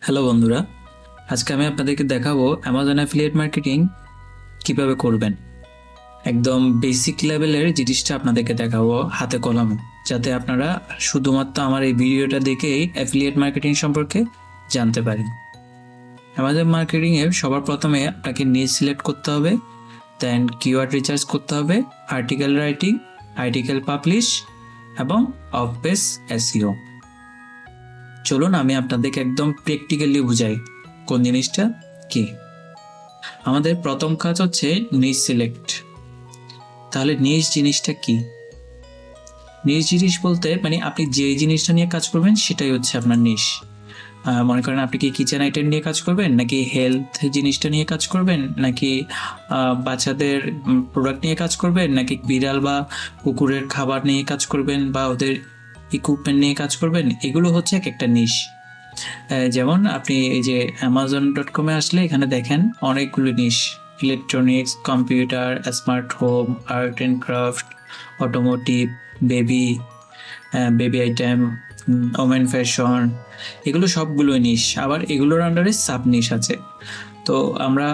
Hello বন্ধুরা, আজকে আমি আপনাদেরকে দেখাবো অ্যামাজন অ্যাফিলিয়েট মার্কেটিং কিভাবে করবেন। একদম বেসিক লেভেলের জিনিসটা আপনাদেরকে দেখাবো হাতে কলমে, যাতে আপনারা শুধুমাত্র আমার এই ভিডিওটা দেখেই অ্যাফিলিয়েট মার্কেটিং সম্পর্কে জানতে পারেন। অ্যামাজন মার্কেটিংয়ে সবার প্রথমে আপনাকে নিচ সিলেক্ট করতে হবে, দেন কিওয়ার্ড রিসার্চ করতে হবে, আর্টিকেল রাইটিং, আর্টিকেল পাবলিশ এবং অফ পেজ এসইও। চলুন আমি আপনাদেরকে একদম প্র্যাকটিক্যালি বুঝাই কোন জিনিসটা কি। আমাদের প্রথম কাজ হচ্ছে নিশ সিলেক্ট। তাহলে নিশ জিনিসটা কি? নিশ জিনিস বলতে মানে আপনি যে জিনিসটা নিয়ে কাজ করবেন সেটাই হচ্ছে আপনার নিশ। মনে করেন আপনি কি কিচেন আইটেম নিয়ে কাজ করবেন, নাকি হেলথ জিনিসটা নিয়ে কাজ করবেন, নাকি বাচ্চাদের প্রোডাক্ট নিয়ে কাজ করবেন, নাকি বিড়াল বা কুকুরের খাবার নিয়ে কাজ করবেন, বা ওদের ইকুইপমেন্ট নিয়ে কাজ করবেন। এগুলো হচ্ছে এক একটা নিশ। যেমন আপনি এই যে amazon.com-এ আসলে এখানে দেখেন অনেকগুলো niche: electronics, computer, smart home, art and craft, automotive, baby baby item, women fashion. এগুলো সবগুলোই নিশ, আবার এগুলোর আন্ডারে সাব নিশ আছে। তো আমরা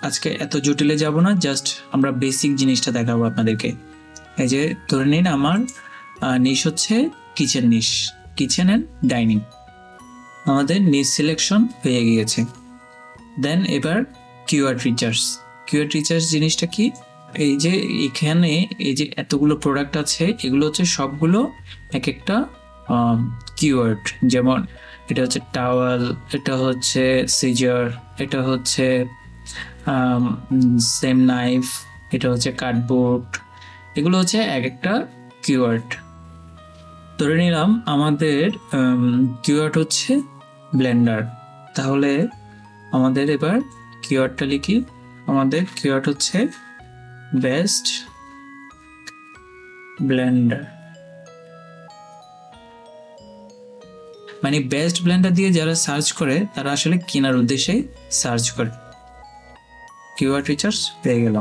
আজকে এত জটিলে যাব না, জাস্ট আমরা বেসিক জিনিসটা দেখাবো আপনাদেরকে। এই যে ধরে নিন আমার নিশ হচ্ছে kitchen niche, kitchen and dining. আমাদের নিশ সিলেকশন হয়ে গিয়েছে। দেন এবার কিওয়ার্ড রিসার্চ। কিওয়ার্ড রিসার্চ জিনিসটা কি? এই যে এখানে এই যে এতগুলো প্রোডাক্ট আছে, এগুলো হচ্ছে সবগুলো এক একটা কিওয়ার্ড। যেমন এটা হচ্ছে টাওয়াল, এটা হচ্ছে সিজার, এটা হচ্ছে সেম নাইফ, এটা হচ্ছে কার্ডবোর্ড। এগুলো হচ্ছে এক একটা কিওয়ার্ড। ধরে নিলাম আমাদের কিওয়ার্ড হচ্ছে ব্লেন্ডার। তাহলে আমাদের এবার কিওয়ার্ডটা লিখি। আমাদের কিওয়ার্ড হচ্ছে বেস্ট ব্লেন্ডার। মানে বেস্ট ব্লেন্ডার দিয়ে যারা সার্চ করে তারা আসলে কেনার উদ্দেশ্যে সার্চ করে। কিওয়ার্ড রিসার্চ পেয়ে গেল।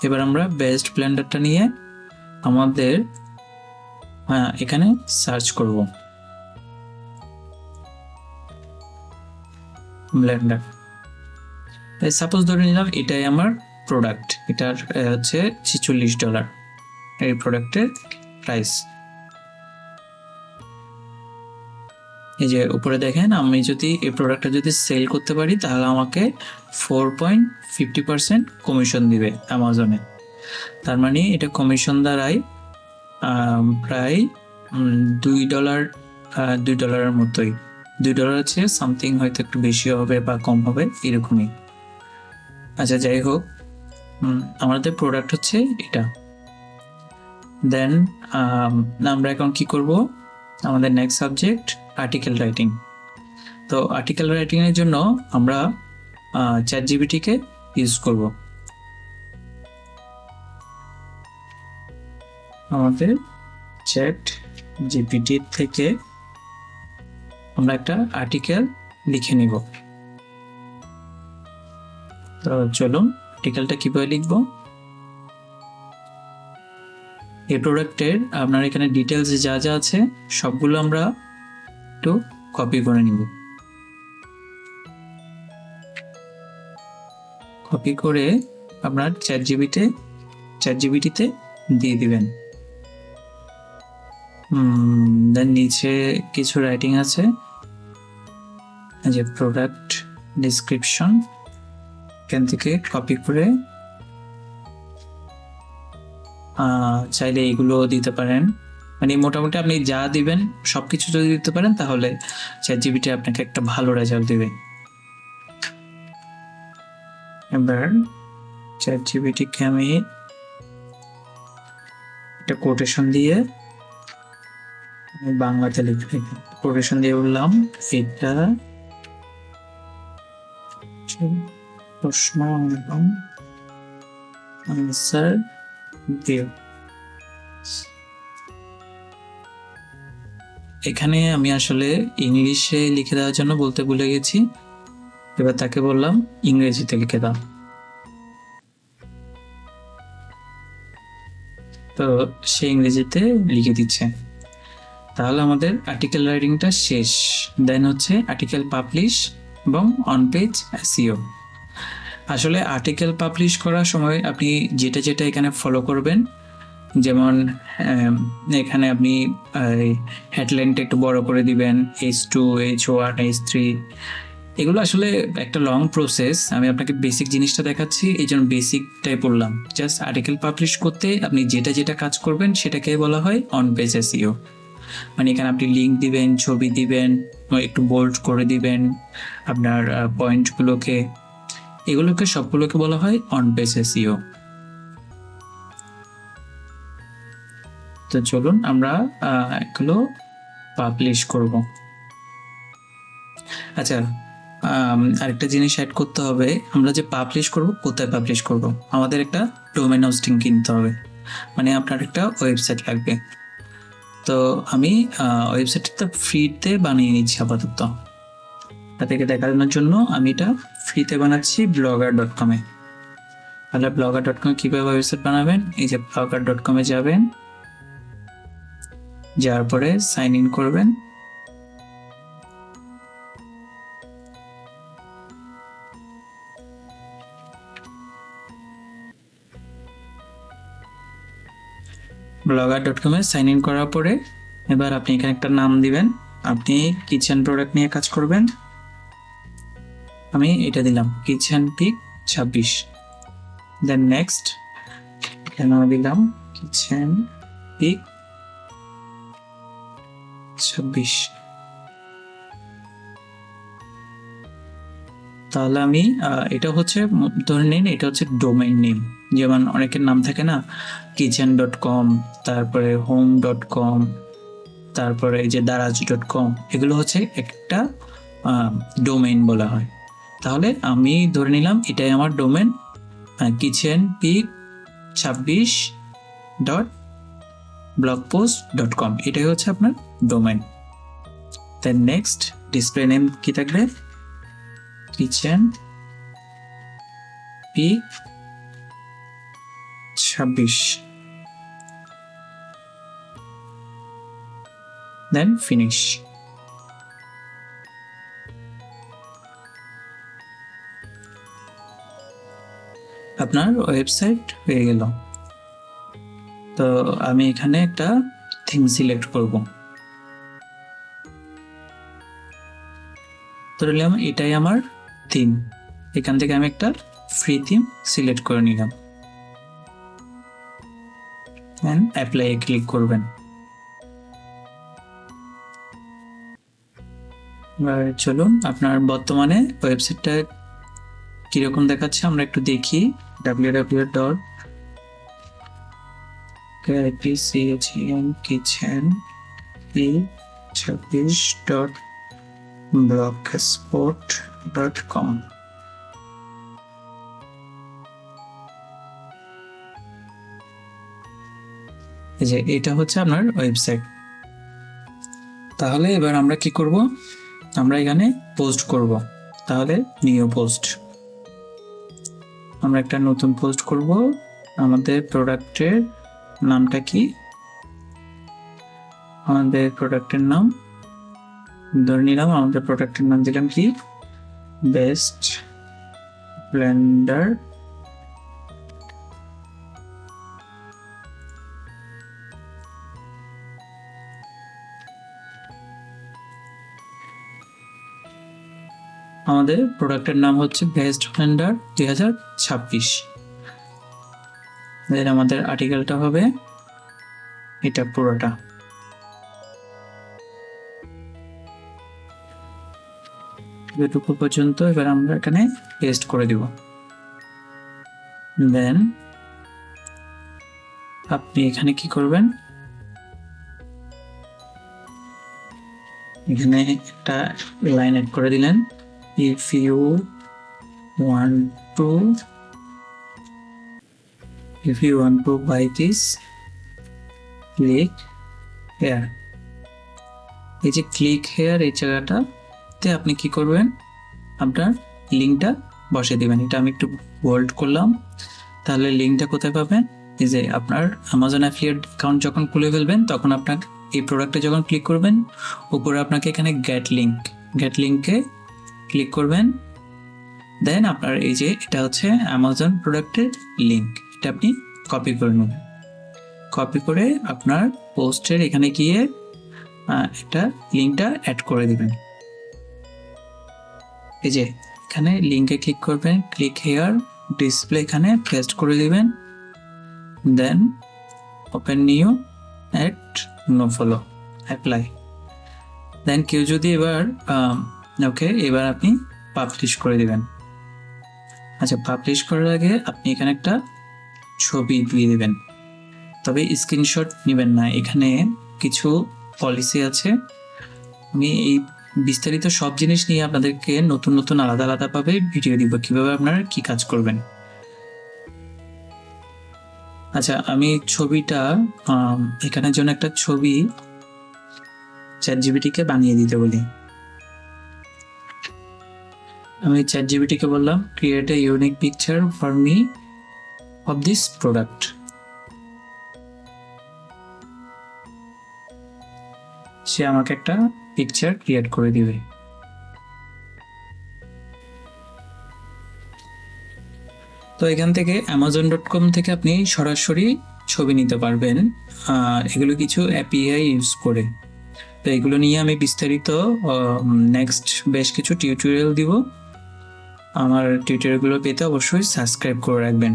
এবার আমরা বেস্ট ব্লেন্ডারটা নিয়ে আমাদের এখানে সার্চ করব ব্লেন্ডার। সাপোজ ধরে নিলাম এটাই আমার প্রোডাক্ট, এটার হচ্ছে $46 এই প্রোডাক্টের প্রাইস। এই যে উপরে দেখেন, আমি যদি এই প্রোডাক্টটা যদি সেল করতে পারি তাহলে আমাকে 4.50% কমিশন দিবে অ্যামাজনে। তার মানে এটা কমিশন দ্বারাই প্রায় $2 $2 মতোই। $2 আছে সামথিং, হয়তো একটু বেশি হবে বা কম হবে এরকমই। আচ্ছা যাই হোক, আমাদের প্রোডাক্ট হচ্ছে এটা। দেন আমরা এখন কি করব? আমাদের নেক্সট সাবজেক্ট আর্টিকেল রাইটিং। তো আর্টিকেল রাইটিং এর জন্য আমরা চ্যাট জিপিটিকে ইউজ করব। আমাদের চ্যাট জিপিটি থেকে আমরা একটা আর্টিকেল লিখে নিব। তো চলুন আর্টিকেলটা কিভাবে লিখব। এই প্রোডাক্টের আপনার এখানে ডিটেলস যা যা আছে সবগুলো আমরা একটু কপি করে নিব। কপি করে আপনার চ্যাট জিপিটিতে দিয়ে দিবেন। দেন নিচে কিছু রাইটিং আছে, যে প্রোডাক্ট ডেসক্রিপশন, এখান থেকে কপি করে চাইলে এগুলো দিতে পারেন। মানে মোটামুটি আপনি যা দিবেন সবকিছু যদি দিতে পারেন তাহলে চ্যাট জিপিটি আপনাকে একটা ভালো রেজাল্ট দেবে। এবার চ্যাট জিপিটিকে আমি একটা কোটেশন দিয়ে বাংলাতে লিখে, কোটেশন দিয়ে বললাম এটা প্রশ্ন এবং আনসার দিও। এখানে আমি আসলে ইংলিশে লিখে দেওয়ার জন্য বলতে ভুলে গেছি, এবার তাকে বললাম ইংরেজিতে লিখে দাও। তো সে ইংরেজিতে লিখে দিচ্ছে। তাহলে আমাদের আর্টিকেল রাইটিংটা শেষ। দেন হচ্ছে আর্টিকেল পাবলিশ এবং অন পেজ এসইও। আসলে আর্টিকেল পাবলিশ করার সময় আপনি যেটা যেটা এখানে ফলো করবেন, যেমন এখানে আপনি হেডলাইনটা একটু বড় করে দিবেন, H2, H1, H3, এগুলো আসলে একটা লং প্রসেস। আমি আপনাকে বেসিক জিনিসটা দেখাচ্ছি, এই জন্য বেসিকটাই বললাম। জাস্ট আর্টিকেল পাবলিশ করতে আপনি যেটা যেটা কাজ করবেন সেটাকে বলা হয় অন পেজ এসইও। মানে এখানে আপনি লিঙ্ক দিবেন, ছবি দিবেন, একটু বোল্ড করে দিবেন আপনার পয়েন্টগুলোকে, এগুলোকে সবগুলোকে বলা হয় অন পেজ এসইও। তো চলুন আমরা এগুলো পাবলিশ করব। আচ্ছা, আরেকটা জিনিস অ্যাড করতে হবে, আমরা যে পাবলিশ করব, কোথায় পাবলিশ করব, আমাদের একটা ডোমেন হোস্টিং কিনতে হবে, মানে আপনার একটা ওয়েবসাইট লাগবে। তো আমি ওয়েবসাইটটা ফ্রিতে বানিয়ে নিচ্ছি আপাতত, তাদেরকে দেখানোর জন্য আমি এটা ফ্রিতে বানাচ্ছি blogger.com-এ। তাহলে blogger.com কীভাবে ওয়েবসাইট বানাবেন, এই যে blogger.com-এ যাবেন, যাওয়ার পরে সাইন ইন করবেন। blogger.com-এ সাইন ইন করার পরে এবার আপনি এখানে একটা নাম দিবেন। আপনি কিচেন প্রোডাক্ট নিয়ে কাজ করবেন, আমি এটা দিলাম কিচেন পিক 26। দেন নেক্সট এখানে দিলাম কিচেন পিক 26। তাহলে আমি এটা হচ্ছে, ধরে নিন এটা হচ্ছে ডোমেইন নেম। যেমন অনেকের নাম থাকে না, কিচেন.com, তারপরে হোম.com, তারপরে এই যে দারাজ.com, এগুলো হচ্ছে একটা ডোমেইন বলা হয়। তাহলে আমি ধরে নিলাম এটাই আমার ডোমেন, কিচেন পিক 26.blogpost.com, এটাই হচ্ছে আপনার domain. Then next display name কি থাকবে, কিচেন পিক 26। Then finish. আপনার ওয়েবসাইট হয়ে গেল। তো আমি এখানে একটা থিম সিলেক্ট করব, ধরলাম এটাই আমার থিম। এখান থেকে আমি একটা ফ্রি থিম সিলেক্ট করে নিলাম, দেন অ্যাপ্লাই ক্লিক করবেন। এবার চলুন আপনার বর্তমানে ওয়েবসাইটটা কিরকম দেখাচ্ছে আমরা একটু দেখি। www.kitchen26.blogspot.com। এই যে এটা হচ্ছে আপনার ওয়েবসাইট। তাহলে এবার আমরা কি করব, আমরা এখানে পোস্ট করব। তাহলে নিউ পোস্ট, আমরা একটা নতুন পোস্ট করব। আমাদের প্রোডাক্টের নামটা কি, আমাদের প্রোডাক্টের নাম ধরে নিলাম, আমাদের প্রোডাক্টের নাম দিলাম কি, বেস্ট ব্লেন্ডার আমাদের প্রোডাক্টের নাম হচ্ছে বেস্ট ব্লেন্ডার 2026। দেন আমাদের আর্টিকেলটা হবে এটা পুরোটা। এটুকু পর্যন্ত এবার আমরা এখানে পেস্ট করে দিব। দেন আপনি এখানে কি করবেন, এখানে একটা লাইন এড করে দিলেন, if you want to buy this, click here। এই যে ক্লিক হেয়ার এই জায়গাটাতে আপনি কি করবেন, আপনার লিঙ্কটা বসে দিবেন। এটা আমি একটু বোল্ড করলাম। তাহলে লিঙ্কটা কোথায় পাবেন, এই যে আপনার অ্যামাজন অ্যাফিলিয়েট অ্যাকাউন্ট যখন খুলে ফেলবেন তখন আপনার এই প্রোডাক্টে যখন ক্লিক করবেন, উপরে আপনাকে এখানে গেট লিঙ্কে ক্লিক করবেন। দেন আপনার এই যে এটা হচ্ছে অ্যামাজন প্রোডাক্টের লিঙ্ক, এটা আপনি কপি করে নেবেন। কপি করে আপনার পোস্টের এখানে গিয়ে এটা লিঙ্কটা অ্যাড করে দিবেন। এই যে এখানে লিঙ্কে ক্লিক করবেন, ক্লিক হেয়ার, ডিসপ্লে এখানে পেস্ট করে দিবেন। Then open new, add no follow, apply. Then কেউ যদি এবার এবার আপনি পাবলিশ করে দিবেন। আচ্ছা, পাবলিশ করার আগে আপনি এখানে একটা ছবি দিয়ে দিবেন, তবে স্ক্রিনশট নেবেন না। এখানে কিছু পলিসি আছে, আমি এই বিস্তারিত সব জিনিস নিয়ে আপনাদেরকে নতুন আলাদাভাবে ভিডিও দিব, কিভাবে আপনারা কি কাজ করবেন। আচ্ছা, আমি ছবিটা এখানের জন্য একটা ছবি চ্যাটজিপিটিকে বানিয়ে দিতে বলি। আমি চ্যাটজিপিটিকে বললাম create a unique picture for me of this product. সে আমাকে একটা পিকচার ক্রিয়েট করে দিবে। তো এখান থেকে amazon.com থেকে আপনি সরাসরি ছবি নিতে পারবেন, এগুলো কিছু এপিআই ইউজ করে। তো এগুলো নিয়ে আমি বিস্তারিত নেক্সট বেশ কিছু টিউটোরিয়াল দিব। আমার টিউটোরিয়ালগুলো পেতে অবশ্যই সাবস্ক্রাইব করে রাখবেন।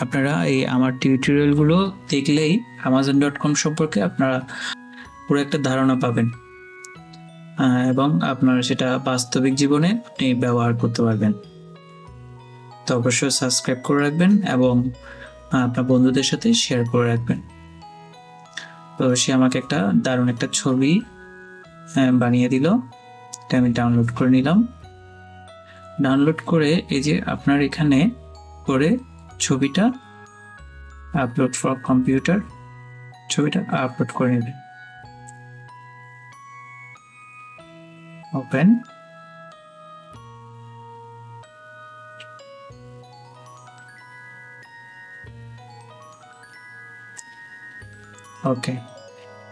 আপনারা এই আমার টিউটোরিয়ালগুলো দেখলেই amazon.com সম্পর্কে আপনারা পুরো একটা ধারণা পাবেন, এবং আপনারা সেটা বাস্তবিক জীবনে আপনি ব্যবহার করতে পারবেন। তো অবশ্যই সাবস্ক্রাইব করে রাখবেন এবং আপনার বন্ধুদের সাথে শেয়ার করে রাখবেন। তো সে আমাকে একটা দারুণ একটা ছবি বানিয়ে দিল, এটা আমি ডাউনলোড করে নিলাম। ডাউনলোড করে এই যে আপনার এখানে করে ছবিটা আপলোড ফর কম্পিউটার, ছবিটা আপলোড করে নেবেন। ওপেন, ওকে।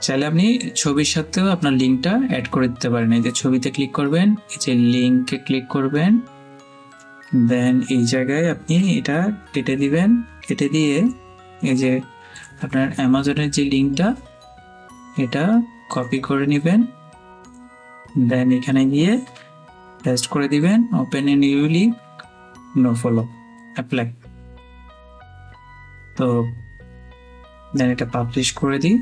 চাইলে আপনি ছবির সাথেও আপনার লিঙ্কটা অ্যাড করে দিতে পারেন। এই যে ছবিতে ক্লিক করবেন, এই যে লিঙ্কে ক্লিক করবেন, দেন এই জায়গায় আপনি এটা কেটে দিবেন। কেটে দিয়ে এই যে আপনার অ্যামাজনের যে লিঙ্কটা এটা কপি করে নেবেন, দেন এখানে গিয়ে পেস্ট করে দিবেন। Open a new link, no follow, apply. তো দেন এটা পাবলিশ করে দিই।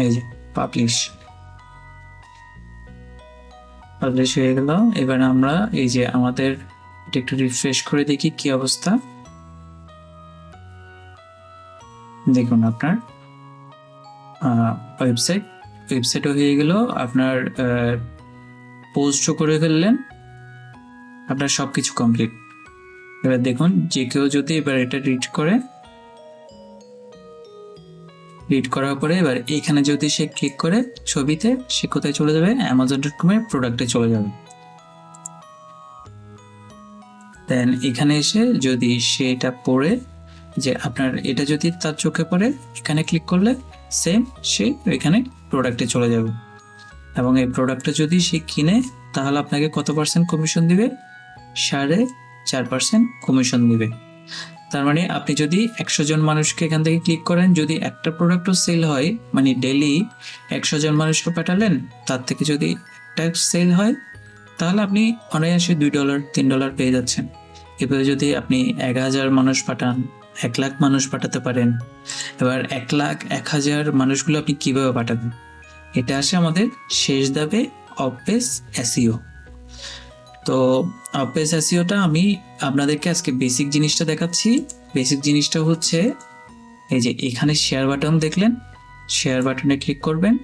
এই যে পাবলিশ হয়ে গেল। এবার আমরা এই যে আমাদের এটা একটু রিফ্রেশ করে দেখি কি অবস্থা। দেখুন আপনার ওয়েবসাইটও হয়ে গেল, আপনার পোস্টও করে ফেললেন, আপনার সবকিছু কমপ্লিট। এবার দেখুন যে কেউ যদি এবার এটা রিড করার পরে এবার এখানে যদি সে ক্লিক করে ছবিতে, সে কোথায় চলে যাবে? amazon.com এর প্রোডাক্টে চলে যাবে। দেন এখানে এসে যদি সে এটা পড়ে, যে আপনার এটা যদি তার চোখে পড়ে, এখানে ক্লিক করলে সেম সে এখানে প্রোডাক্টে চলে যাবে। এবং এই প্রোডাক্টটা যদি সে কিনে, তাহলে আপনাকে কত % কমিশন দিবে? 4.5% কমিশন দিবে। তার মানে আপনি যদি 100 জন মানুষকে এখান থেকে ক্লিক করেন, যদি একটা প্রোডাক্টও সেল হয়, মানে ডেইলি 100 জন মানুষকে পাঠালেন, তার থেকে যদি একটা সেল হয়, তাহলে আপনি অনায়াসে $2 $3 পেয়ে যাচ্ছেন। এবারে যদি আপনি 1000 মানুষ পাঠান, 1 লাখ মানুষ পাঠাতে পারেন। এবার 1 লাখ 1000 মানুষগুলো আপনি কিভাবে পাঠাবেন? এটা আসে আমাদের শেষ ধাপে, অফ পেজ এসইও। তো অফ পেজ এসইওটা আমি আপনাদেরকে আজকে বেসিক জিনিসটা দেখাচ্ছি। বেসিক জিনিসটা হচ্ছে এই যে এখানে শেয়ার বাটন দেখলেন, শেয়ার বাটনে ক্লিক করবেন।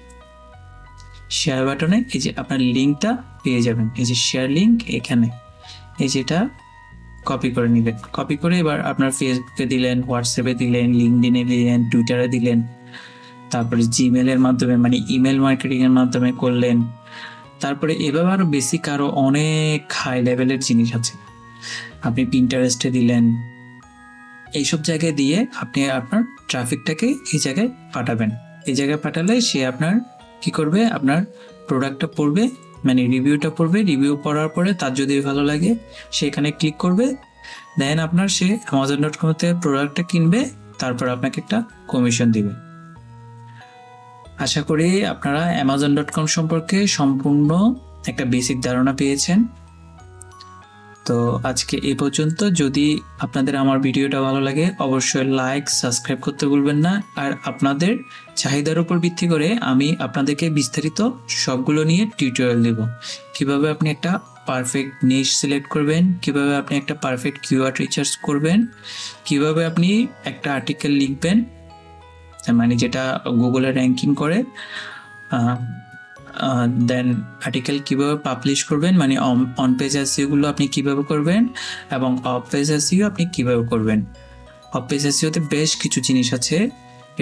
শেয়ার বাটনে এই যে আপনার লিঙ্কটা পেয়ে যাবেন, এই যে শেয়ার লিঙ্ক এখানে, এই যেটা কপি করে নেবেন। কপি করে এবার আপনার ফেসবুকে দিলেন, হোয়াটসঅ্যাপে দিলেন, লিঙ্কডইনে দিলেন, টুইটারে দিলেন, তারপরে জিমেলের মাধ্যমে মানে ইমেল মার্কেটিংয়ের মাধ্যমে করলেন। তারপরে এভাবে আরও বেসিক আরও অনেক হাই লেভেলের জিনিস আছে। আপনি পিন্টারেস্টে দিলেন, এইসব জায়গায় দিয়ে আপনি আপনার ট্রাফিকটাকে এই জায়গায় পাঠাবেন। এই জায়গায় পাঠালে সে আপনার কি করবে, আপনার প্রোডাক্টটা পড়বে, মানে রিভিউটা পড়বে। রিভিউ পড়ার পরে তার যদি ভালো লাগে সে এখানে ক্লিক করবে, দেন আপনার সে Amazon.com থেকে প্রোডাক্টটা কিনবে, তারপর আপনাকে একটা কমিশন দিবে। আশা করি আপনারা Amazon.com সম্পর্কে সম্পূর্ণ একটা বেসিক ধারণা পেয়েছেন। তো আজকে এই পর্যন্ত। যদি আপনাদের আমার ভিডিওটা ভালো লাগে অবশ্যই লাইক সাবস্ক্রাইব করতে ভুলবেন না। আর আপনাদের চাহিদার উপর ভিত্তি করে আমি আপনাদেরকে বিস্তারিত সবগুলো নিয়ে টিউটোরিয়াল দেব। কিভাবে আপনি একটা পারফেক্ট নিশ সিলেক্ট করবেন, কিভাবে আপনি একটা পারফেক্ট কিওয়ার্ড রিসার্চ করবেন, কিভাবে আপনি একটা আর্টিকেল লিখবেন মানে যেটা গুগলে র্যাঙ্কিং করে, দেন আর্টিকেল কিভাবে পাবলিশ করবেন, মানে অন পেজ এসইওগুলো আপনি কিভাবে করবেন, এবং অফ পেজ এসইও আপনি কিভাবে করবেন। অফ পেজ এসইওতে বেশ কিছু জিনিস আছে।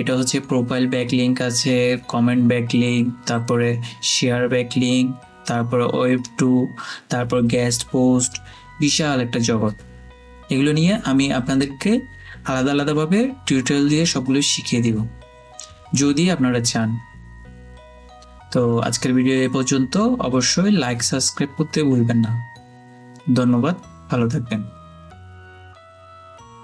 এটা হচ্ছে প্রোফাইল ব্যাকলিঙ্ক আছে, কমেন্ট ব্যাকলিঙ্ক, তারপরে শেয়ার ব্যাকলিঙ্ক, তারপরে ওয়েব টু, তারপর গেস্ট পোস্ট, বিশাল একটা জগৎ। এগুলো নিয়ে আমি আপনাদেরকে আলাদা আলাদাভাবে টিউটোরিয়াল দিয়ে সবগুলো শিখিয়ে দিব যদি আপনারা চান। তো আজকের ভিডিও এ পর্যন্ত। অবশ্যই লাইক সাবস্ক্রাইব করতে ভুলবেন না। ধন্যবাদ, ভালো থাকবেন।